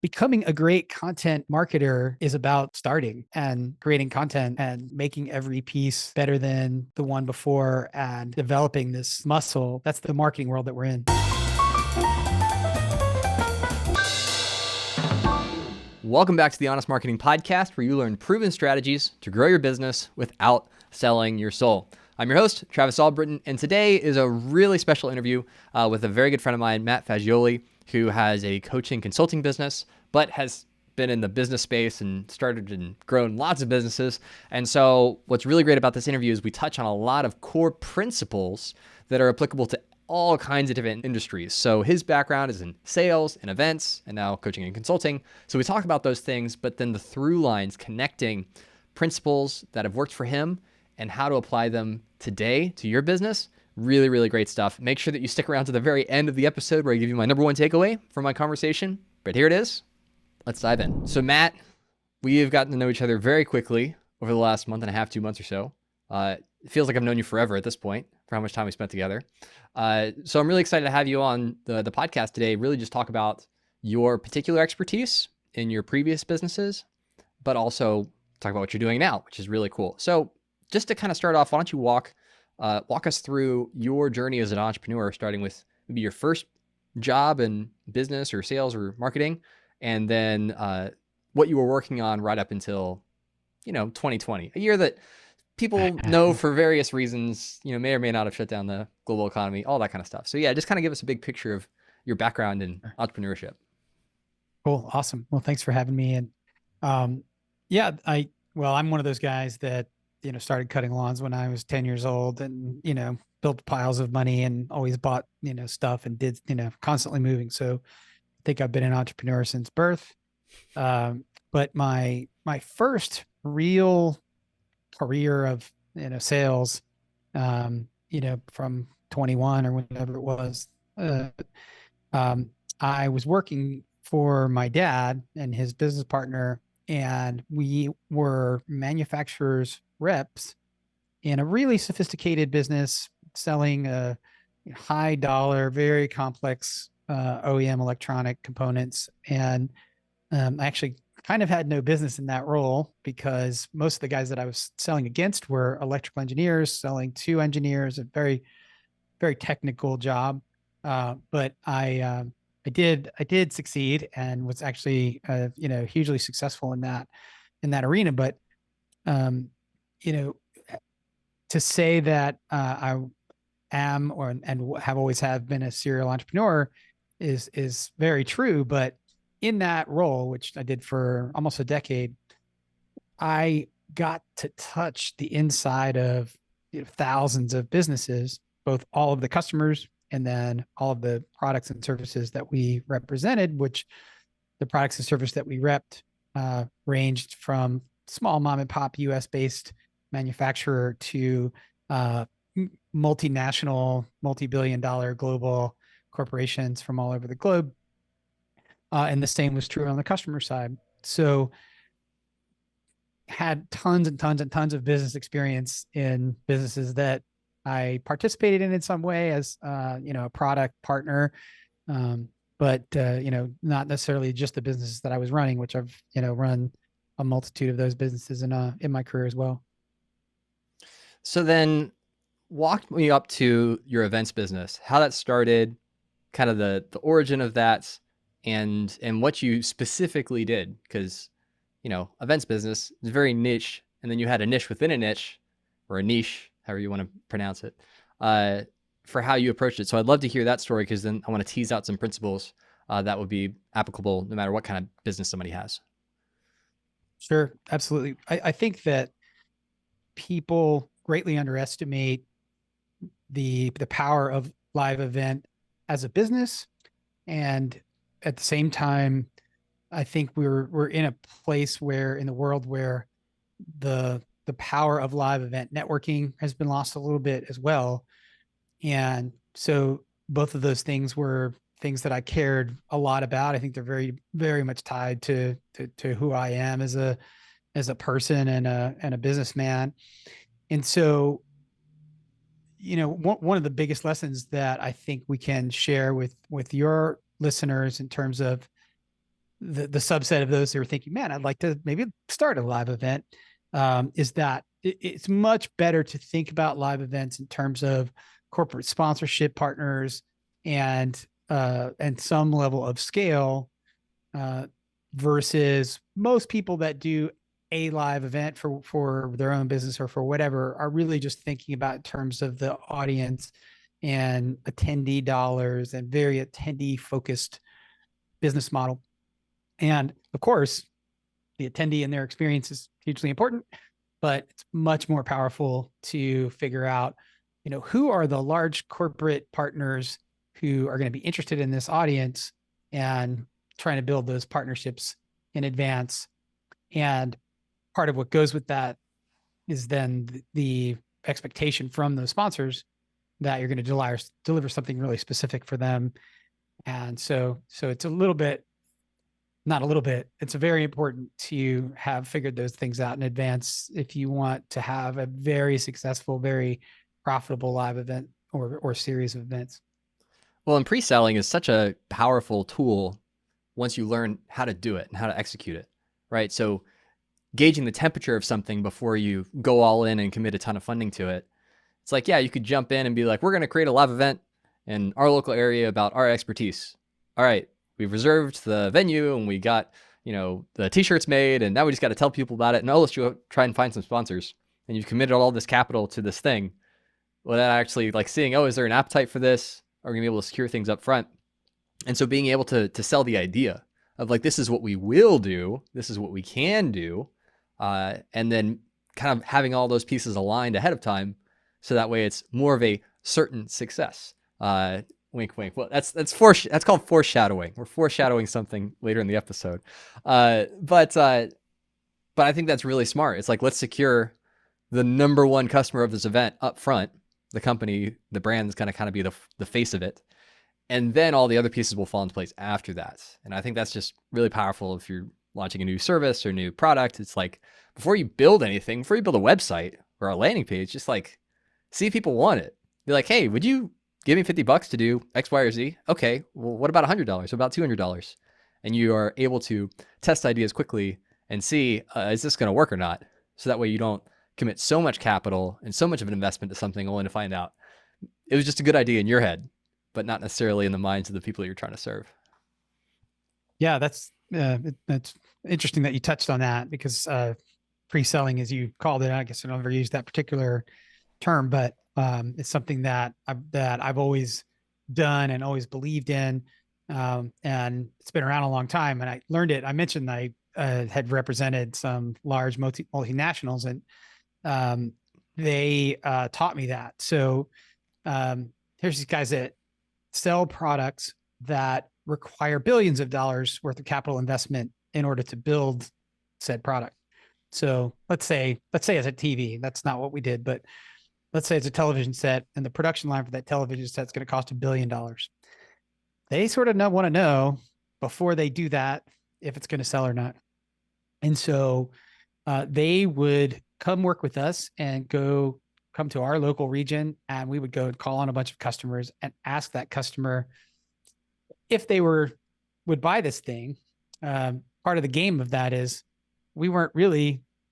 becoming a great content marketer is about starting and creating content and making every piece better than the one before and developing this muscle. That's the marketing world that we're in. Welcome back to the Honest Marketing Podcast, where you learn proven strategies to grow your business without selling your soul. I'm your host, Travis Albritton, and today is a really special interview with a very good friend of mine, Matt Fagioli, who has a coaching consulting business, but has been in the business space and started and grown lots of businesses. And so what's really great about this interview is we touch on a lot of core principles that are applicable to all kinds of different industries. So his background is in sales and events and now coaching and consulting. So we talk about those things, but then the through lines connecting principles that have worked for him and how to apply them today to your business. Really, really great stuff. Make sure that you stick around to the very end of the episode where I give you my number one takeaway from my conversation. But here it is. Let's dive in. So Matt, we have gotten to know each other very quickly over the last month and a half, 2 months or so. It feels like I've known you forever at this point for how much time we spent together. So I'm really excited to have you on the podcast today, really just talk about your particular expertise in your previous businesses, but also talk about what you're doing now, which is really cool. So just to kind of start off, why don't you walk us through your journey as an entrepreneur, starting with maybe your first job in business or sales or marketing, and then what you were working on right up until, 2020, a year that people know for various reasons, may or may not have shut down the global economy, all that kind of stuff. So yeah, just kind of give us a big picture of your background in entrepreneurship. Cool. Awesome. Well, thanks for having me. And I'm one of those guys that, started cutting lawns when I was 10 years old and, built piles of money and always bought, stuff and did, constantly moving. So I think I've been an entrepreneur since birth. But my first real career of sales from 21 or whenever it was, I was working for my dad and his business partner, and we were manufacturers reps in a really sophisticated business selling a high dollar, very complex OEM electronic components. And I actually kind of had no business in that role because most of the guys that I was selling against were electrical engineers selling to engineers, a very, very technical job. But I did succeed and was actually, hugely successful in that arena. But, you know, to say that I am and have always have been a serial entrepreneur is very true. But in that role, which I did for almost a decade, I got to touch the inside of thousands of businesses, both all of the customers and then all of the products and services that we represented, which the products and service that we repped ranged from small mom and pop US based manufacturer to multinational, multi-billion dollar global corporations from all over the globe. And the same was true on the customer side. So had tons and tons and tons of business experience in businesses that I participated in some way as, a product partner. But not necessarily just the businesses that I was running, which I've, run a multitude of those businesses in my career as well. So then walk me up to your events business, how that started, kind of the origin of that, and what you specifically did. Because, events business is very niche, and then you had a niche within a niche, or a niche, however you want to pronounce it, for how you approached it. So I'd love to hear that story, because then I want to tease out some principles that would be applicable no matter what kind of business somebody has. Sure, absolutely. I think that people greatly underestimate the power of live event as a business, and at the same time, I think we're in a place where in the world where the power of live event networking has been lost a little bit as well. And so both of those things were things that I cared a lot about. I think they're very, very much tied to who I am as a person and a businessman. And so, one of the biggest lessons that I think we can share with your listeners in terms of the subset of those who are thinking, man, I'd like to maybe start a live event, is that it's much better to think about live events in terms of corporate sponsorship partners and some level of scale, uh, versus most people that do a live event for their own business or for whatever are really just thinking about in terms of the audience and attendee dollars and very attendee focused business model. And of course, the attendee and their experience is hugely important, but it's much more powerful to figure out, who are the large corporate partners who are going to be interested in this audience and trying to build those partnerships in advance. And part of what goes with that is then the expectation from those sponsors that you're going to deliver something really specific for them. And so it's a little bit, not a little bit, it's very important to have figured those things out in advance if you want to have a very successful, very profitable live event or series of events. Well, and pre-selling is such a powerful tool once you learn how to do it and how to execute it, right? So gauging the temperature of something before you go all in and commit a ton of funding to it. It's like, yeah, you could jump in and be like, we're going to create a live event in our local area about our expertise. All right, we've reserved the venue and we got, the t-shirts made, and now we just got to tell people about it. And let's try and find some sponsors. And you've committed all this capital to this thing. Well, then actually like seeing, is there an appetite for this? Are we going to be able to secure things up front? And so being able to sell the idea of like, this is what we will do, this is what we can do, and then kind of having all those pieces aligned ahead of time, so that way it's more of a certain success. Wink, wink. Well, that's called foreshadowing. We're foreshadowing something later in the episode. But I think that's really smart. It's like, let's secure the number one customer of this event up front. The company, the brand is going to kind of be the face of it. And then all the other pieces will fall into place after that. And I think that's just really powerful if you're launching a new service or new product. It's like, before you build anything, before you build a website or a landing page, just like see if people want it. Be like, hey, would you give me $50 to do X, Y, or Z? Okay, well, what about $100? What about $200? And you are able to test ideas quickly and see, is this going to work or not? So that way you don't commit so much capital and so much of an investment to something only to find out it was just a good idea in your head, but not necessarily in the minds of the people you're trying to serve. Yeah, that's interesting that you touched on that, because pre-selling, as you called it, I guess I never used that particular term, but it's something that I've always done and always believed in, and it's been around a long time. And I learned it. I mentioned I had represented some large multinationals, and they taught me that. So here's these guys that sell products that require billions of dollars worth of capital investment in order to build said product. So let's say it's a TV. That's not what we did, but let's say it's a television set, and the production line for that television set is going to cost $1 billion. They sort of want to know before they do that if it's going to sell or not. And so they would come work with us and come to our local region, and we would go and call on a bunch of customers and ask that customer if they would buy this thing. Part of the game of that is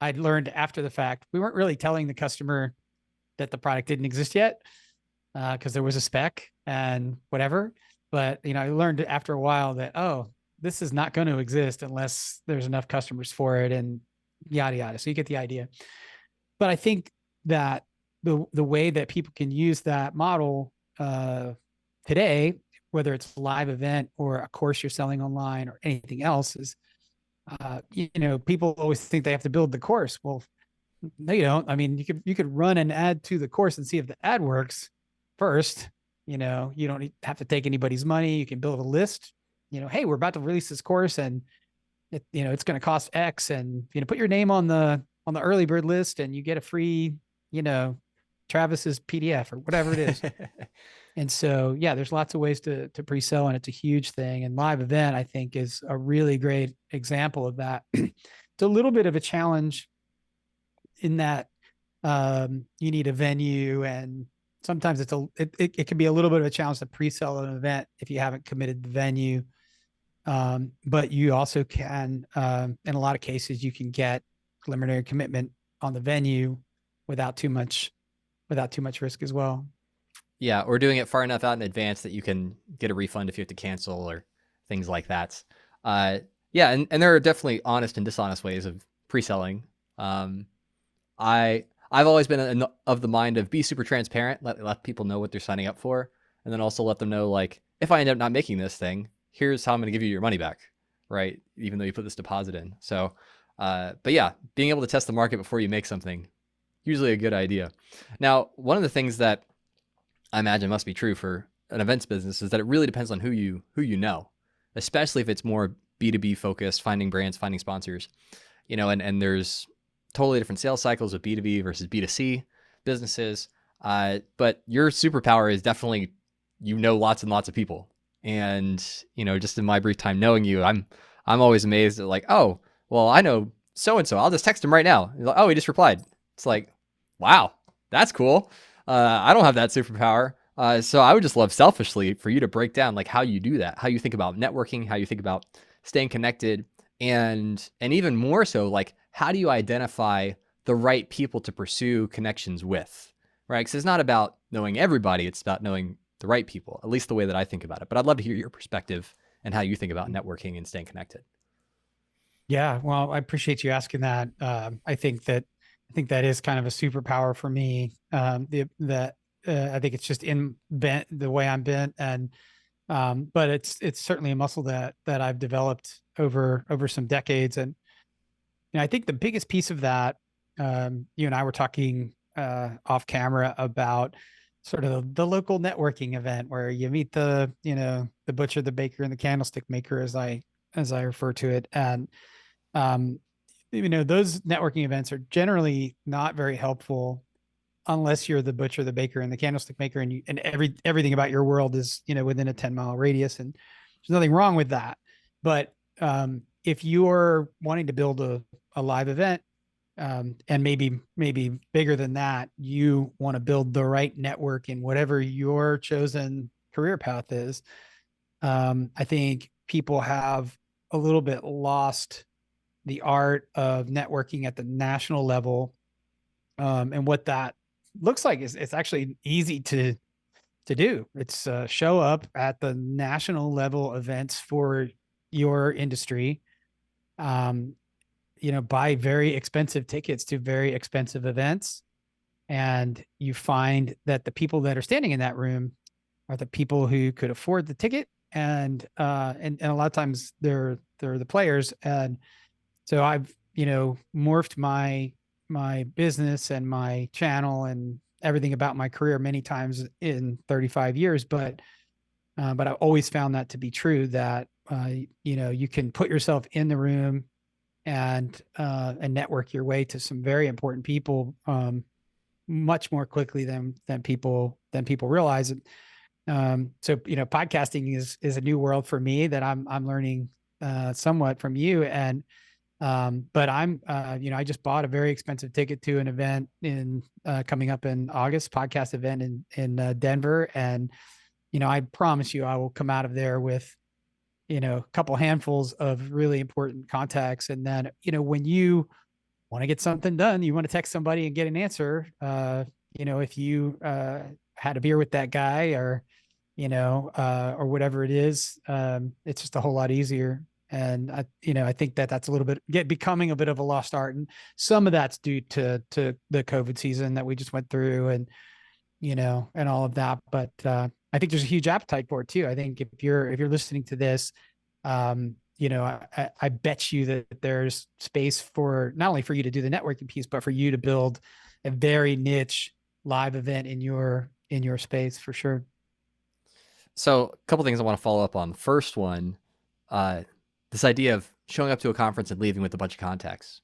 I'd learned after the fact, we weren't really telling the customer that the product didn't exist yet, because there was a spec and whatever. But, I learned after a while that, this is not going to exist unless there's enough customers for it, and yada, yada. So you get the idea. But I think that the way that people can use that model today, whether it's a live event or a course you're selling online or anything else, is, people always think they have to build the course. Well, no, you don't. I mean, you could run an ad to the course and see if the ad works first. You don't have to take anybody's money. You can build a list. Hey, we're about to release this course, and it's going to cost X, and put your name on the early bird list, and you get a free, Travis's PDF or whatever it is. And so, yeah, there's lots of ways to pre-sell, and it's a huge thing. And live event, I think, is a really great example of that. It's a little bit of a challenge in that you need a venue, and sometimes it can be a little bit of a challenge to pre-sell an event if you haven't committed the venue. But you also can, in a lot of cases, you can get preliminary commitment on the venue without too much risk as well. Yeah, or doing it far enough out in advance that you can get a refund if you have to cancel or things like that. Uh, yeah, and there are definitely honest and dishonest ways of pre-selling. Um, I've always been of the mind of be super transparent, let people know what they're signing up for, and then also let them know like if I end up not making this thing, here's how I'm going to give you your money back, right? Even though you put this deposit in. So, but yeah, being able to test the market before you make something usually a good idea. Now, one of the things that I imagine must be true for an events business is that it really depends on who you know, especially if it's more B2B focused, finding brands, finding sponsors, and there's totally different sales cycles with B2B versus B2C businesses. But your superpower is definitely, lots and lots of people. And, just in my brief time knowing you, I'm always amazed at like, oh, well, I know so-and-so, I'll just text him right now. Like, oh, he just replied. It's like, wow, that's cool. I don't have that superpower. So I would just love selfishly for you to break down like how you do that, how you think about networking, how you think about staying connected, and even more so, like how do you identify the right people to pursue connections with, right? Because it's not about knowing everybody; it's about knowing the right people. At least the way that I think about it. But I'd love to hear your perspective and how you think about networking and staying connected. Yeah, well, I appreciate you asking that. I think that is kind of a superpower for me. I think it's just in bent the way I'm bent, and but it's certainly a muscle that I've developed over some decades, and I think the biggest piece of that, you and I were talking off camera about sort of the local networking event where you meet the butcher, the baker, and the candlestick maker, as I refer to it, and um, those networking events are generally not very helpful unless you're the butcher, the baker, and the candlestick maker, and everything about your world is within a 10-mile radius, and there's nothing wrong with that. But if you're wanting to build a live event, and maybe bigger than that, you want to build the right network in whatever your chosen career path is. I think people have a little bit lost the art of networking at the national level, and what that looks like is it's actually easy to do. It's show up at the national level events for your industry. Um, buy very expensive tickets to very expensive events, and you find that the people that are standing in that room are the people who could afford the ticket, and a lot of times they're the players. And so I've morphed my business and my channel and everything about my career many times in 35 years, but I've always found that to be true, that you can put yourself in the room and network your way to some very important people, much more quickly than people realize. So podcasting is a new world for me that I'm learning somewhat from you. And but I'm I just bought a very expensive ticket to an event in coming up in August, podcast event in Denver, and I promise you I will come out of there with a couple handfuls of really important contacts. And then when you want to get something done, you want to text somebody and get an answer. If you had a beer with that guy, or whatever it is, it's just a whole lot easier. And I think that that's a little bit becoming a bit of a lost art, and some of that's due to the COVID season that we just went through, and all of that. But I think there's a huge appetite for it too. I think if you're listening to this, I bet you that there's space for not only for you to do the networking piece, but for you to build a very niche live event in your space for sure. So a couple things I want to follow up on. The first one, uh, this idea of showing up to a conference and leaving with a bunch of contacts.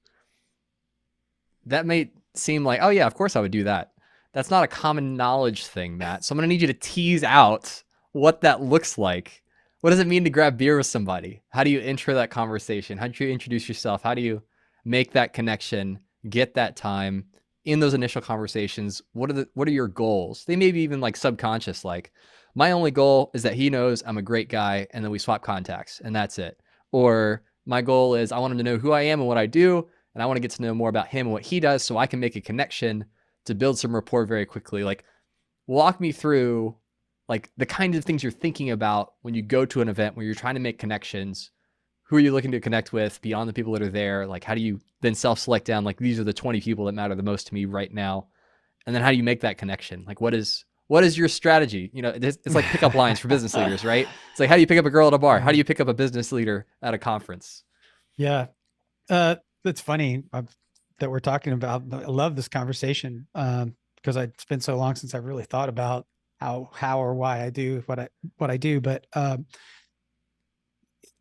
That may seem like, oh yeah, of course I would do that. That's not a common knowledge thing, Matt. So I'm gonna need you to tease out what that looks like. What does it mean to grab beer with somebody? How do you enter that conversation? How do you introduce yourself? How do you make that connection, get that time? in those initial conversations, what are your goals? They may be even like subconscious, like my only goal is that he knows I'm a great guy, and then we swap contacts, and that's it. Or my goal is I want him to know who I am and what I do, and I want to get to know more about him and what he does, so I can make a connection to build some rapport very quickly. Like, walk me through like the kind of things you're thinking about when you go to an event where you're trying to make connections. Who are you looking to connect with beyond the people that are there? Like, how do you then self-select down, like, these are the 20 people that matter the most to me right now? And then how do you make that connection? Like, what is your strategy? It's like pickup lines for business leaders, right? It's like, how do you pick up a girl at a bar? How do you pick up a business leader at a conference? Yeah. That's funny that we're talking about. I love this conversation because it's been so long since I've really thought about how or why I do what I do. But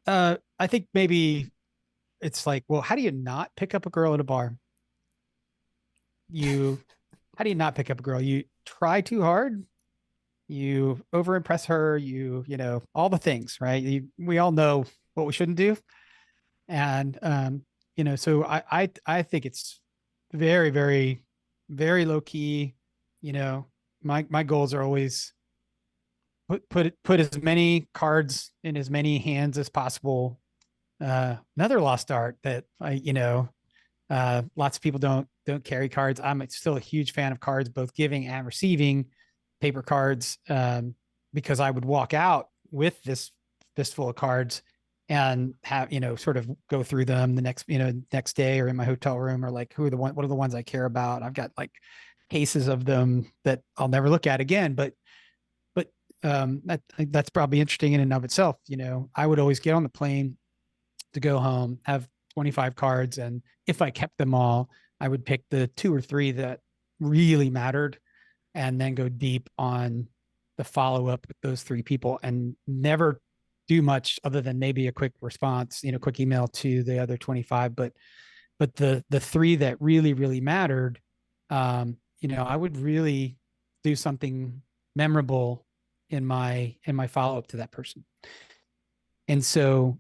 I think maybe it's like, well, how do you not pick up a girl at a bar? You, how do you not pick up a girl? You try too hard. You over impress her. All the things, right? We all know what we shouldn't do. And so I think it's very, very, very low key. My goals are always put as many cards in as many hands as possible. Another lost art that lots of people don't carry cards. I'm still a huge fan of cards, both giving and receiving paper cards, because I would walk out with this fistful of cards and have sort of go through them the next day or in my hotel room, or like what are the ones I care about. I've got like cases of them that I'll never look at again, but that's probably interesting in and of itself. I would always get on the plane to go home, have 25 cards, and if I kept them all, I would pick the two or three that really mattered and then go deep on the follow up with those three people and never do much other than maybe a quick response, quick email to the other 25. But the three that really, really mattered, I would really do something memorable in my follow up to that person. And so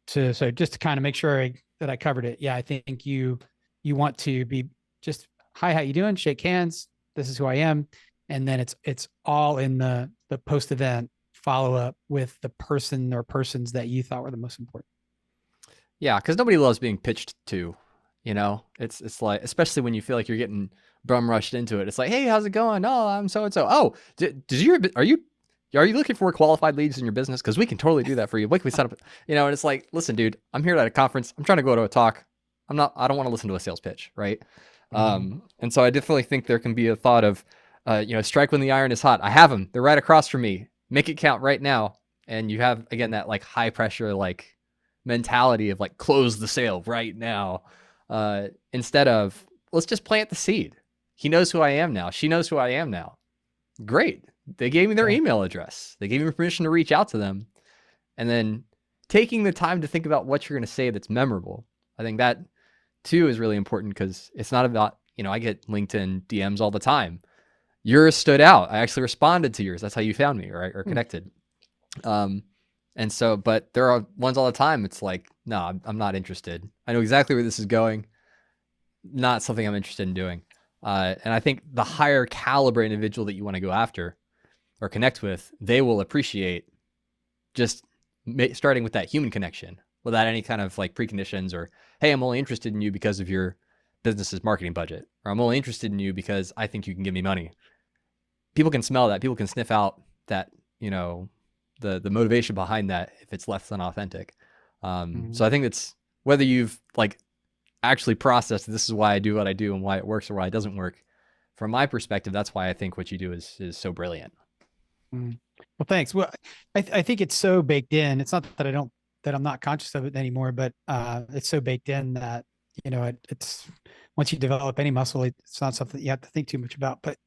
just to kind of make sure that I covered it. Yeah, I think you want to be just, hi, how you doing? Shake hands. This is who I am. And then it's all in the post event follow up with the person or persons that you thought were the most important. Yeah, because nobody loves being pitched to. It's like, especially when you feel like you're getting bum rushed into it. It's like, hey, how's it going? Oh, I'm so and so. Oh, are you looking for qualified leads in your business? Because we can totally do that for you. What can we set up? And it's like, listen, dude, I'm here at a conference. I'm trying to go to a talk. I don't want to listen to a sales pitch, right? Mm-hmm. And so I definitely think there can be a thought of, strike when the iron is hot. I have them. They're right across from me. Make it count right now. And you have, again, that like high pressure, like mentality of like, close the sale right now. Instead of, let's just plant the seed. He knows who I am now. She knows who I am now. Great. They gave me their Yeah. email address. They gave me permission to reach out to them. And then taking the time to think about what you're going to say that's memorable. I think that too is really important, because it's not about, I get LinkedIn DMs all the time. Yours stood out. I actually responded to yours. That's how you found me, right? Or Hmm. connected. And so, but there are ones all the time. It's like, no, I'm not interested. I know exactly where this is going. Not something I'm interested in doing. And I think the higher caliber individual that you want to go after or connect with, they will appreciate just starting with that human connection without any kind of like preconditions, or, hey, I'm only interested in you because of your business's marketing budget, or I'm only interested in you because I think you can give me money. People can smell that. People can sniff out that, the motivation behind that if it's less than authentic. Mm-hmm. So I think it's whether you've like actually processed, this is why I do what I do and why it works or why it doesn't work. From my perspective, that's why I think what you do is so brilliant. Mm. Well, thanks. Well, I think it's so baked in. It's not that I'm not conscious of it anymore, but it's so baked in that it's once you develop any muscle, it's not something that you have to think too much about. But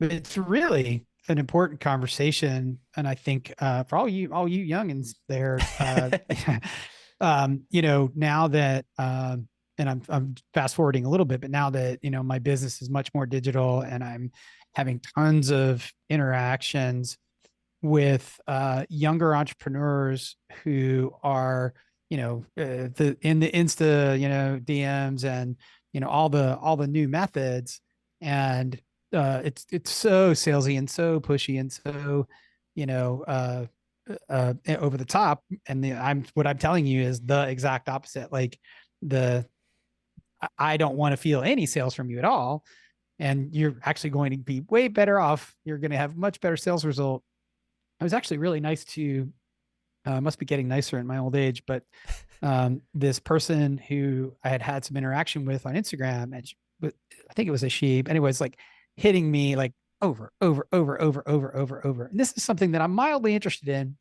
it's really an important conversation, and I think for all you youngins there, now that and I'm fast forwarding a little bit, but now that my business is much more digital and I'm having tons of interactions with younger entrepreneurs who are in the Insta DMs and all the new methods, and it's so salesy and so pushy and so you know over the top. And what I'm telling you is the exact opposite. Like the I don't want to feel any sales from you at all, and you're actually going to be way better off. You're going to have much better sales result. I was actually really nice to must be getting nicer in my old age, but this person who I had had some interaction with on Instagram, and I think it was a she, anyways, like hitting me like over. And this is something that I'm mildly interested in,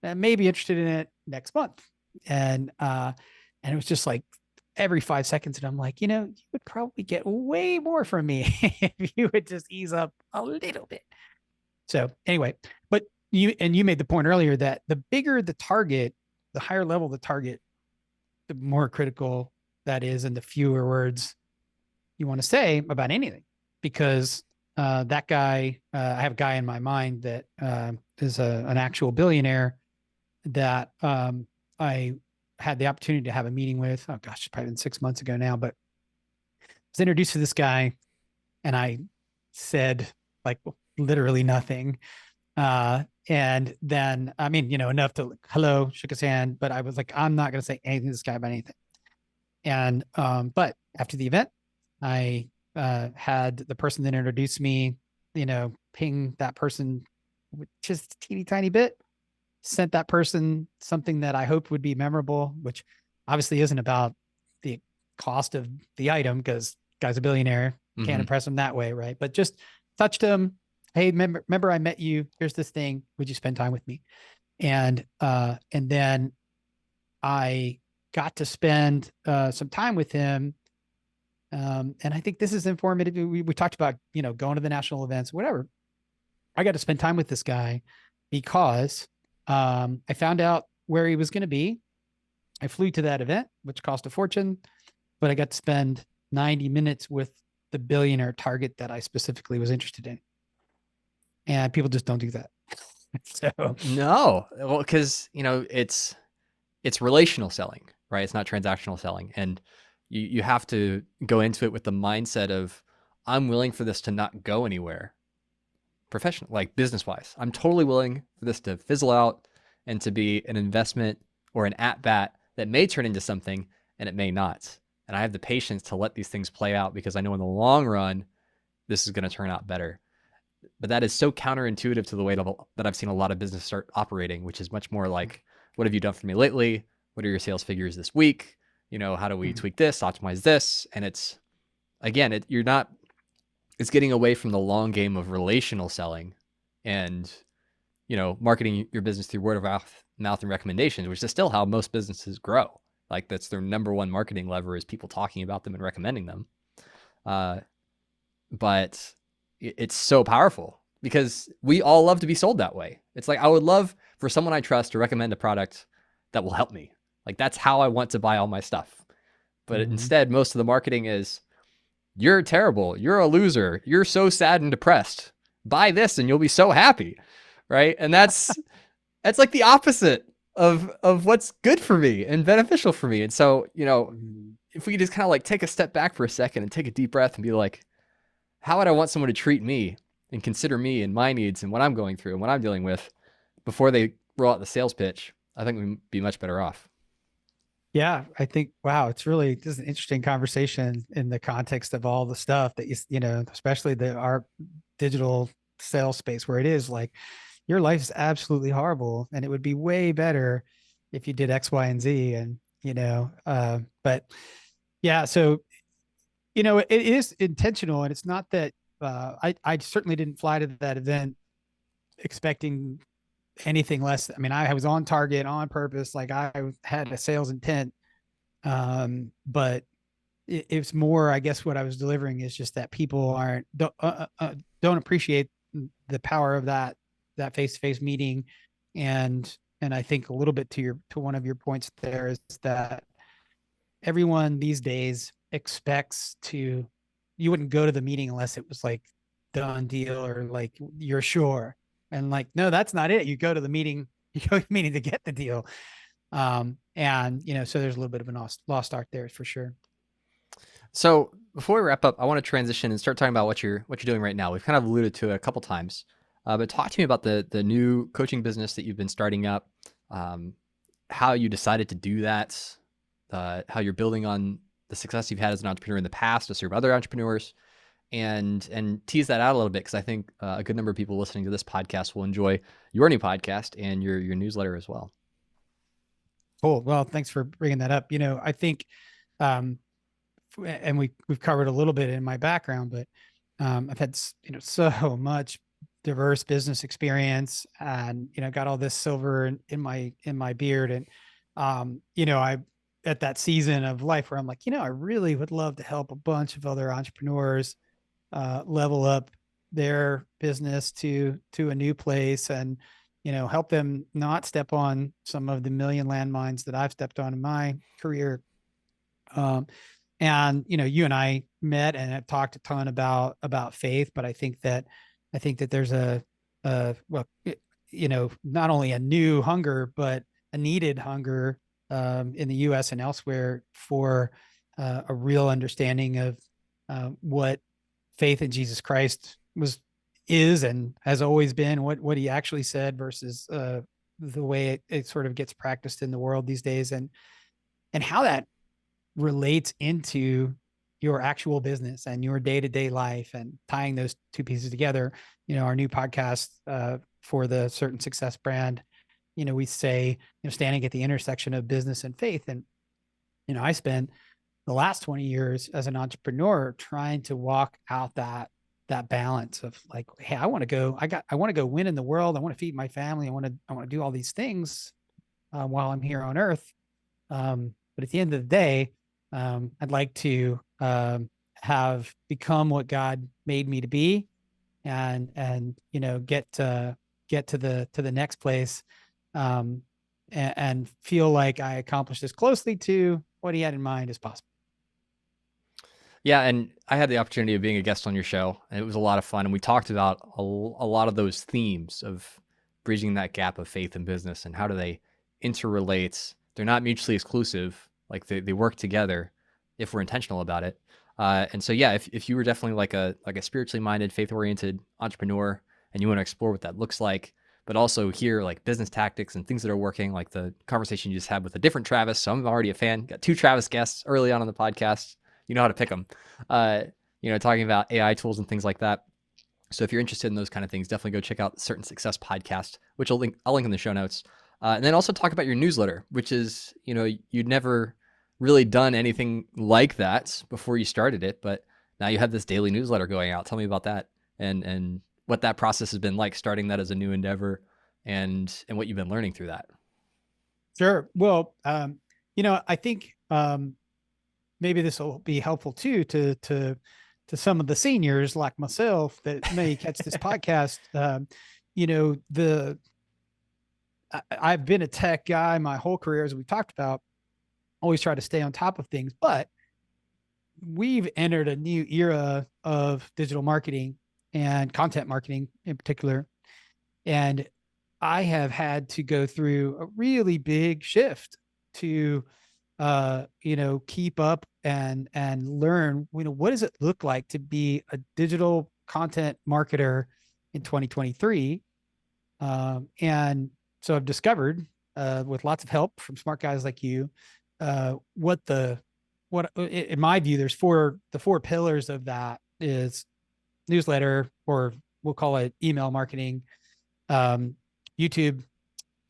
and maybe interested in it next month. And it was just like every 5 seconds, and I'm like, you would probably get way more from me if you would just ease up a little bit. So anyway, but you made the point earlier that the bigger the target, the higher level the target, the more critical that is, and the fewer words you want to say about anything. Because that guy, I have a guy in my mind that is an actual billionaire that I had the opportunity to have a meeting with. Oh gosh, it's probably been 6 months ago now, but I was introduced to this guy, and I said like literally nothing. And then, I mean, enough to hello, shook his hand, but I was like, I'm not going to say anything to this guy about anything. And, but after the event, I had the person that introduced me, ping that person with just a teeny tiny bit, sent that person something that I hoped would be memorable, which obviously isn't about the cost of the item, because guy's a billionaire, can't impress him that way, right? But just touched him. Hey, remember I met you. Here's this thing. Would you spend time with me? And then I got to spend some time with him. And I think this is informative. We talked about, going to the national events, whatever. I got to spend time with this guy because I found out where he was going to be. I flew to that event, which cost a fortune, but I got to spend 90 minutes with the billionaire target that I specifically was interested in. And people just don't do that. So No, well, because it's relational selling, right? It's not transactional selling, and you have to go into it with the mindset of I'm willing for this to not go anywhere, professional, like business wise. I'm totally willing for this to fizzle out and to be an investment or an at bat that may turn into something, and it may not. And I have the patience to let these things play out because I know in the long run this is going to turn out better. But that is so counterintuitive to the way that I've seen a lot of business start operating, which is much more like, what have you done for me lately? What are your sales figures this week? How do we tweak this, optimize this? And it's, again, it's getting away from the long game of relational selling and, marketing your business through word of mouth and recommendations, which is still how most businesses grow. Like that's their number one marketing lever, is people talking about them and recommending them. But it's so powerful because we all love to be sold that way. It's like, I would love for someone I trust to recommend a product that will help me. Like that's how I want to buy all my stuff. But instead, most of the marketing is, you're terrible. You're a loser. You're so sad and depressed. Buy this and you'll be so happy. Right. And that's like the opposite of what's good for me and beneficial for me. And so, if we just kind of like take a step back for a second and take a deep breath and be like, how would I want someone to treat me and consider me and my needs and what I'm going through and what I'm dealing with before they roll out the sales pitch? I think we'd be much better off. yeah, I think, wow, it's really just an interesting conversation in the context of all the stuff that especially our digital sales space, where it is like your life is absolutely horrible and it would be way better if you did X, Y, and Z. And, but yeah, so, it is intentional, and it's not that I certainly didn't fly to that event expecting anything less. I mean, I was on target on purpose. Like I had a sales intent. But it's more, I guess what I was delivering is just that people don't appreciate the power of that face-to-face meeting. And I think a little bit to one of your points there is that everyone these days expects you wouldn't go to the meeting unless it was like done deal or like you're sure. And like, no, that's not it. You go to the meeting, to get the deal. And so there's a little bit of a lost art there for sure. So before we wrap up, I want to transition and start talking about what you're doing right now. We've kind of alluded to it a couple times, but talk to me about the new coaching business that you've been starting up, um, how you decided to do that, how you're building on the success you've had as an entrepreneur in the past to serve other entrepreneurs, and tease that out a little bit because I think a good number of people listening to this podcast will enjoy your new podcast and your newsletter as well. Cool. Well, thanks for bringing that up. I think, um, and we've covered a little bit in my background, but I've had so much diverse business experience, and got all this silver in my beard, and I at that season of life where I'm like, I really would love to help a bunch of other entrepreneurs level up their business to a new place, and help them not step on some of the million landmines that I've stepped on in my career. um, and you and I met and have talked a ton about faith, but I think that there's well, not only a new hunger but a needed hunger in the U.S. and elsewhere for a real understanding of what faith in Jesus Christ is and has always been, what he actually said versus the way it sort of gets practiced in the world these days, and how that relates into your actual business and your day-to-day life, and tying those two pieces together. Our new podcast for the Certain Success brand, we say, standing at the intersection of business and faith. And I spent the last 20 years as an entrepreneur trying to walk out that balance of like, hey, I want to go win in the world, I want to feed my family, I want to do all these things while I'm here on earth. But at the end of the day, I'd like to have become what God made me to be, and get to the next place, um, and feel like I accomplished as closely to what He had in mind as possible. Yeah, and I had the opportunity of being a guest on your show, and it was a lot of fun. And we talked about a lot of those themes of bridging that gap of faith and business and how do they interrelate. They're not mutually exclusive, like they work together if we're intentional about it. And so, yeah, if you were definitely like a spiritually minded, faith oriented entrepreneur, and you want to explore what that looks like, but also hear like business tactics and things that are working, like the conversation you just had with a different Travis. So I'm already a fan. Got two Travis guests early on in the podcast. You know how to pick them. Uh, talking about AI tools and things like that. So if you're interested in those kind of things, definitely go check out Certain Success podcast, which I'll link in the show notes. And then also talk about your newsletter, which is, you'd never really done anything like that before you started it, but now you have this daily newsletter going out. Tell me about that and what that process has been like, starting that as a new endeavor, and what you've been learning through that. Sure. Well, I think maybe this will be helpful too to some of the seniors like myself that may catch this podcast. The I've been a tech guy my whole career, as we've talked about, always try to stay on top of things, but we've entered a new era of digital marketing and content marketing in particular. And I have had to go through a really big shift to keep up and learn, what does it look like to be a digital content marketer in 2023. And so I've discovered, with lots of help from smart guys like you, what in my view, the four pillars of that is newsletter, or we'll call it email marketing, um, YouTube,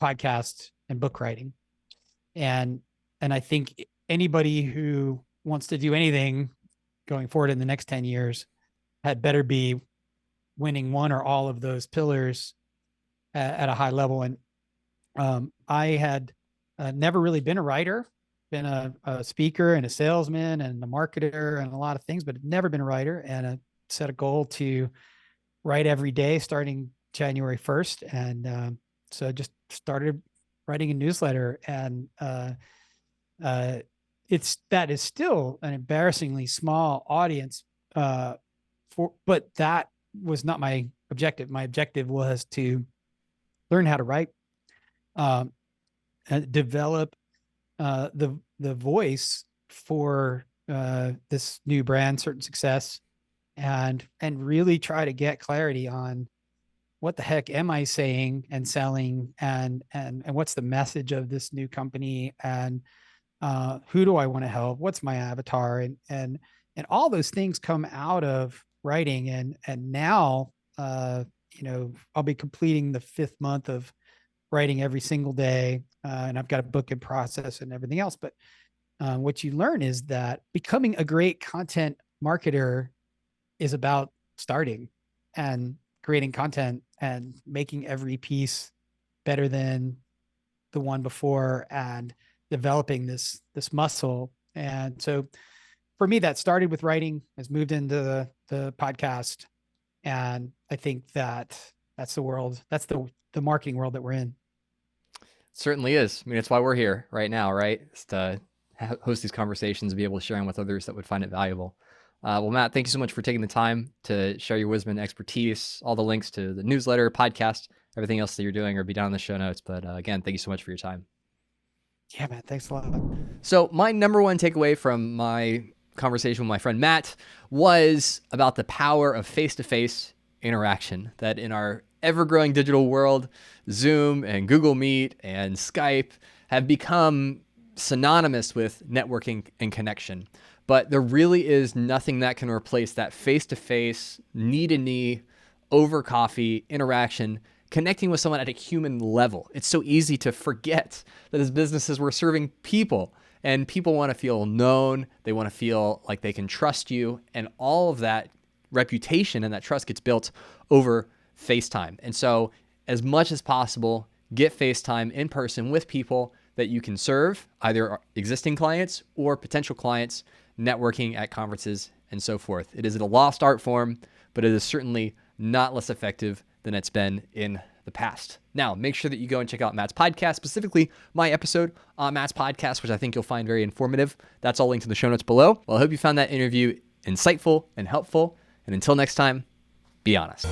podcast, and book writing. And I think anybody who wants to do anything going forward in the next 10 years had better be winning one or all of those pillars at a high level. And I had never really been a writer, been a speaker and a salesman and a marketer and a lot of things, but never been a writer. And I set a goal to write every day starting January 1st. And so I just started writing a newsletter, and uh, that is still an embarrassingly small audience, but that was not my objective. My objective was to learn how to write, develop the voice for this new brand, Certain Success, and really try to get clarity on what the heck am I saying and selling, and what's the message of this new company, and who do I want to help? What's my avatar? And all those things come out of writing. And now, I'll be completing the 5th month of writing every single day, and I've got a book in process and everything else. But what you learn is that becoming a great content marketer is about starting and creating content and making every piece better than the one before, and developing this muscle. And so for me, that started with writing, has moved into the podcast. And I think that's the world, that's the marketing world that we're in. Certainly is. I mean, it's why we're here right now, right? It's to host these conversations and be able to share them with others that would find it valuable. Well, Matt, thank you so much for taking the time to share your wisdom and expertise. All the links to the newsletter, podcast, everything else that you're doing will be down in the show notes. But again, thank you so much for your time. Yeah, man. Thanks a lot. So my number one takeaway from my conversation with my friend Matt was about the power of face-to-face interaction, that in our ever-growing digital world, Zoom and Google Meet and Skype have become synonymous with networking and connection. But there really is nothing that can replace that face-to-face, knee-to-knee, over coffee interaction, connecting with someone at a human level. It's so easy to forget that as businesses, we're serving people, and people want to feel known. They want to feel like they can trust you, and all of that reputation and that trust gets built over FaceTime. And so as much as possible, get FaceTime in person with people that you can serve, either existing clients or potential clients, networking at conferences and so forth. It is a lost art form, but it is certainly not less effective than it's been in the past. Now, make sure that you go and check out Matt's podcast, specifically my episode on Matt's podcast, which I think you'll find very informative. That's all linked in the show notes below. Well, I hope you found that interview insightful and helpful. And until next time, be honest.